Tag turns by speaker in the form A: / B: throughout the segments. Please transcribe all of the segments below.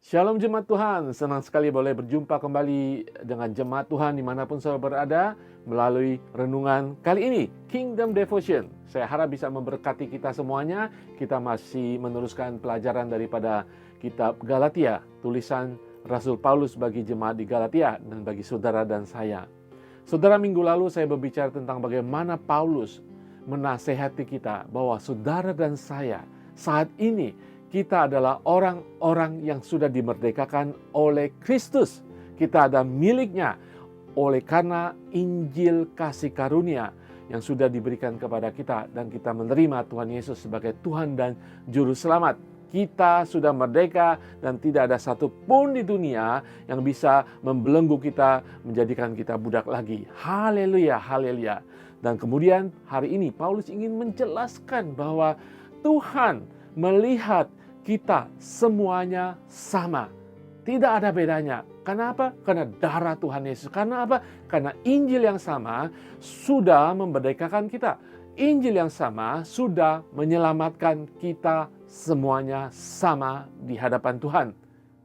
A: Shalom jemaat Tuhan, senang sekali boleh berjumpa kembali dengan jemaat Tuhan dimanapun saudara berada melalui renungan kali ini, Kingdom Devotion. Saya harap bisa memberkati kita semuanya. Kita masih meneruskan pelajaran daripada kitab Galatia, tulisan Rasul Paulus bagi jemaat di Galatia dan bagi saudara dan saya. Saudara, minggu lalu saya berbicara tentang bagaimana Paulus menasehati kita bahwa saudara dan saya saat ini kita adalah orang-orang yang sudah dimerdekakan oleh Kristus. Kita ada miliknya oleh karena Injil kasih karunia yang sudah diberikan kepada kita dan kita menerima Tuhan Yesus sebagai Tuhan dan Juru Selamat. Kita sudah merdeka dan tidak ada satupun di dunia yang bisa membelenggu kita, menjadikan kita budak lagi. Haleluya, haleluya. Dan kemudian hari ini Paulus ingin menjelaskan bahwa Tuhan melihat kita semuanya sama. Tidak ada bedanya. Kenapa? Karena darah Tuhan Yesus. Karena apa? Karena Injil yang sama sudah memerdekakan kita. Injil yang sama sudah menyelamatkan kita semuanya sama di hadapan Tuhan.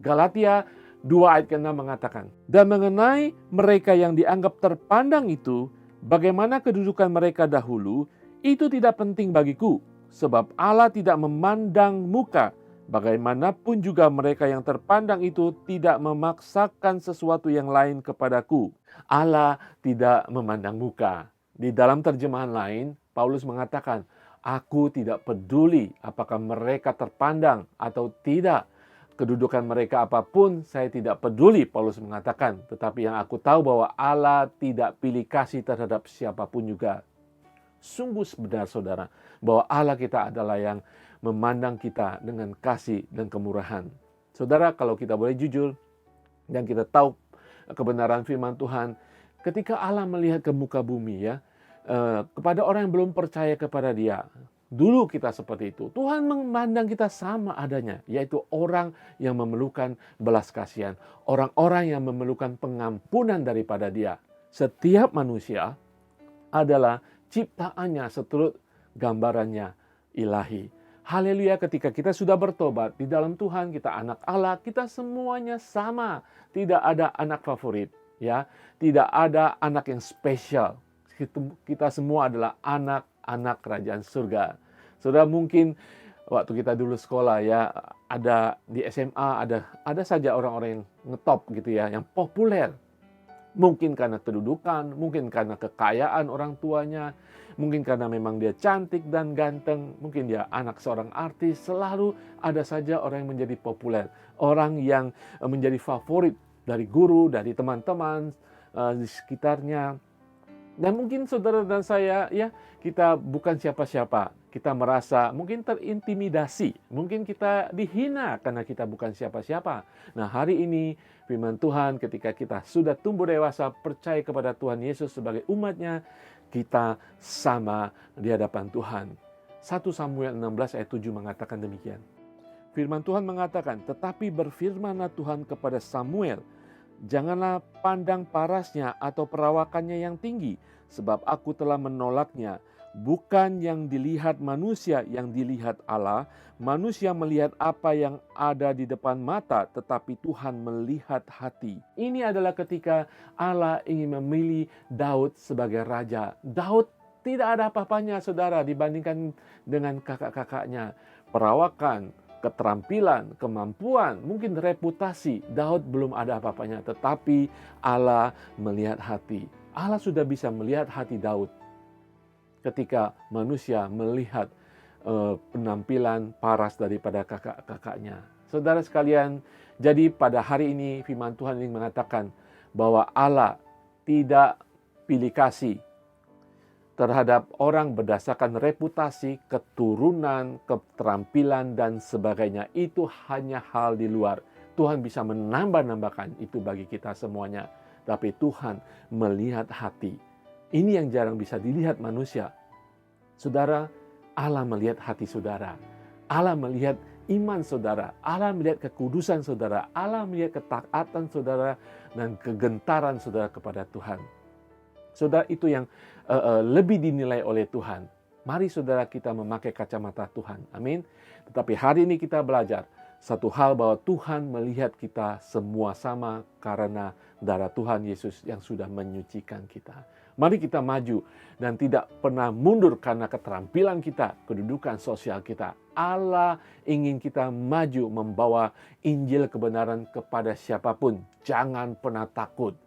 A: Galatia 2 ayat ke-6 mengatakan, "Dan mengenai mereka yang dianggap terpandang itu, bagaimana kedudukan mereka dahulu, itu tidak penting bagiku, sebab Allah tidak memandang muka. Bagaimanapun juga mereka yang terpandang itu tidak memaksakan sesuatu yang lain kepadaku." Allah tidak memandang muka. Di dalam terjemahan lain, Paulus mengatakan, "Aku tidak peduli apakah mereka terpandang atau tidak. Kedudukan mereka apapun, saya tidak peduli," Paulus mengatakan. "Tetapi yang aku tahu bahwa Allah tidak pilih kasih terhadap siapapun juga." Sungguh benar saudara, bahwa Allah kita adalah yang memandang kita dengan kasih dan kemurahan. Saudara, kalau kita boleh jujur dan kita tahu kebenaran firman Tuhan, ketika Allah melihat ke muka bumi ya, kepada orang yang belum percaya kepada Dia, dulu kita seperti itu. Tuhan memandang kita sama adanya, yaitu orang yang memerlukan belas kasihan, orang-orang yang memerlukan pengampunan daripada Dia. Setiap manusia adalah ciptaannya seturut gambarannya ilahi. Haleluya, ketika kita sudah bertobat di dalam Tuhan, kita anak Allah, kita semuanya sama. Tidak ada anak favorit, ya. Tidak ada anak yang spesial. Kita semua adalah anak-anak kerajaan surga. Saudara, mungkin waktu kita dulu sekolah ya, ada di SMA ada saja orang-orang yang ngetop gitu ya, yang populer. Mungkin karena kedudukan, mungkin karena kekayaan orang tuanya, mungkin karena memang dia cantik dan ganteng, mungkin dia anak seorang artis. Selalu ada saja orang yang menjadi populer, orang yang menjadi favorit dari guru, dari teman-teman di sekitarnya. Dan mungkin saudara dan saya ya, kita bukan siapa-siapa. Kita merasa mungkin terintimidasi, mungkin kita dihina karena kita bukan siapa-siapa. Nah, hari ini firman Tuhan ketika kita sudah tumbuh dewasa, percaya kepada Tuhan Yesus sebagai umatnya, kita sama di hadapan Tuhan. 1 Samuel 16 ayat 7 mengatakan demikian. Firman Tuhan mengatakan, "Tetapi berfirmanlah Tuhan kepada Samuel, janganlah pandang parasnya atau perawakannya yang tinggi, sebab aku telah menolaknya. Bukan yang dilihat manusia yang dilihat Allah. Manusia melihat apa yang ada di depan mata, tetapi Tuhan melihat hati." Ini adalah ketika Allah ingin memilih Daud sebagai raja. Daud tidak ada apa-apanya saudara dibandingkan dengan kakak-kakaknya. Perawakan, keterampilan, kemampuan, mungkin reputasi, Daud belum ada apa-apanya. Tetapi Allah melihat hati. Allah sudah bisa melihat hati Daud ketika manusia melihat penampilan paras daripada kakak-kakaknya. Saudara sekalian, jadi pada hari ini firman Tuhan ini mengatakan bahwa Allah tidak pilih kasih terhadap orang berdasarkan reputasi, keturunan, keterampilan, dan sebagainya. Itu hanya hal di luar. Tuhan bisa menambah-nambahkan itu bagi kita semuanya. Tapi Tuhan melihat hati. Ini yang jarang bisa dilihat manusia. Saudara, Allah melihat hati saudara. Allah melihat iman saudara. Allah melihat kekudusan saudara. Allah melihat ketaatan saudara dan kegentaran saudara kepada Tuhan. Saudara, itu yang lebih dinilai oleh Tuhan. Mari saudara kita memakai kacamata Tuhan. Amin. Tetapi hari ini kita belajar satu hal bahwa Tuhan melihat kita semua sama karena darah Tuhan Yesus yang sudah menyucikan kita. Mari kita maju dan tidak pernah mundur karena keterampilan kita, kedudukan sosial kita. Allah ingin kita maju membawa Injil kebenaran kepada siapapun. Jangan pernah takut.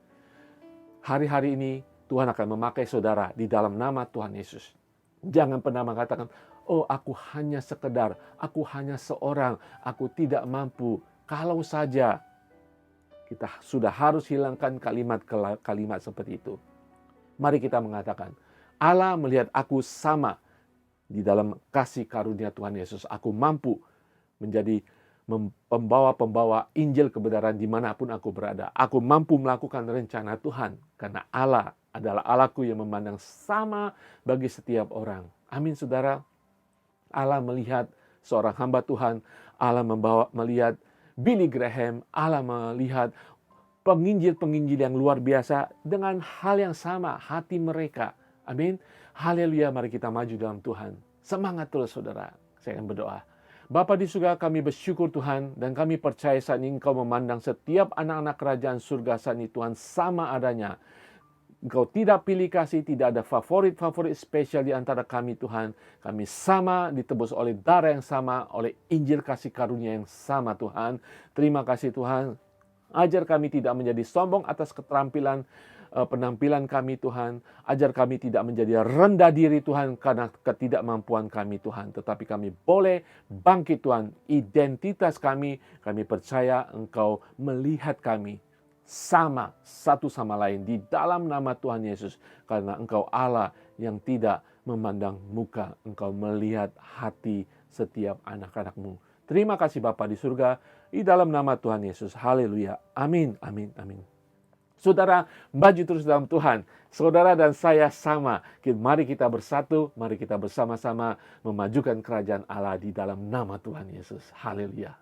A: Hari-hari ini Tuhan akan memakai saudara di dalam nama Tuhan Yesus. Jangan pernah mengatakan, oh aku hanya sekedar, aku hanya seorang, aku tidak mampu. Kalau saja kita sudah harus hilangkan kalimat-kalimat seperti itu. Mari kita mengatakan, Allah melihat aku sama di dalam kasih karunia Tuhan Yesus. Aku mampu menjadi pembawa-pembawa Injil kebenaran dimanapun aku berada. Aku mampu melakukan rencana Tuhan karena Allah adalah Allahku yang memandang sama bagi setiap orang. Amin saudara. Allah melihat seorang hamba Tuhan, Allah melihat Billy Graham, Allah melihat penginjil-penginjil yang luar biasa dengan hal yang sama, hati mereka. Amin. Haleluya, mari kita maju dalam Tuhan. Semangat terus saudara, saya akan berdoa. Bapa di surga, kami bersyukur Tuhan, dan kami percaya saat ini Engkau memandang setiap anak-anak kerajaan surga saat ini Tuhan sama adanya. Engkau tidak pilih kasih, tidak ada favorit-favorit spesial di antara kami Tuhan. Kami sama ditebus oleh darah yang sama, oleh Injil kasih karunia yang sama Tuhan. Terima kasih Tuhan. Ajar kami tidak menjadi sombong atas keterampilan penampilan kami Tuhan. Ajar kami tidak menjadi rendah diri Tuhan karena ketidakmampuan kami Tuhan. Tetapi kami boleh bangkit Tuhan. Identitas kami percaya Engkau melihat kami sama satu sama lain di dalam nama Tuhan Yesus. Karena Engkau Allah yang tidak memandang muka. Engkau melihat hati setiap anak-anak-Mu. Terima kasih Bapa di surga. Di dalam nama Tuhan Yesus. Haleluya. Amin, amin, amin. Saudara, maju terus dalam Tuhan. Saudara dan saya sama. Mari kita bersatu. Mari kita bersama-sama memajukan kerajaan Allah di dalam nama Tuhan Yesus. Haleluya.